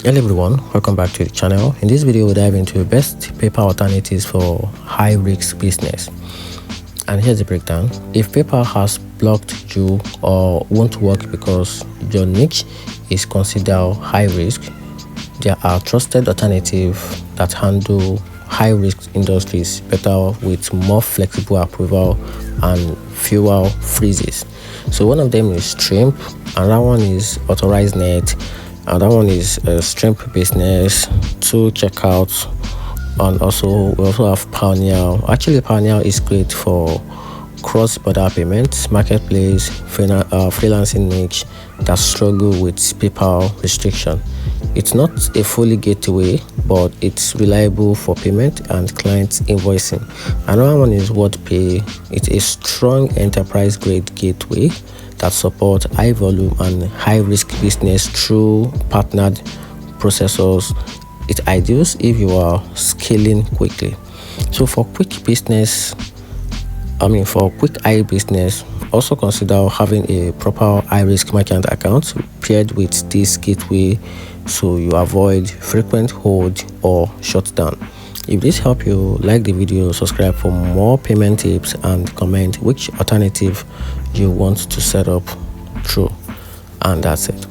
Hello everyone, welcome back to the channel. In this video we'll dive into best PayPal alternatives for high risk business. And here's the breakdown. If PayPal has blocked you or won't work because your niche is considered high risk, there are trusted alternatives that handle high risk industries better with more flexible approval and fewer freezes. So one of them is Shrimp, another one is Authorized Net, another one is Shrimp Business, to check out. And also we also have Pioneer. Actually, Pioneer is great for cross-border payments, marketplace, freelancing niche that struggle with PayPal restriction. It's not a fully gateway, but it's reliable for payment and client invoicing. Another one is WordPay. It's a strong enterprise-grade gateway that supports high volume and high-risk business through partnered processors. It's ideal if you are scaling quickly. So for quick high business, also consider having a proper high-risk merchant account paired with this gateway so you avoid frequent hold or shutdown. If this helped you, like the video, subscribe for more payment tips, and comment which alternative you want to set up through. And that's it.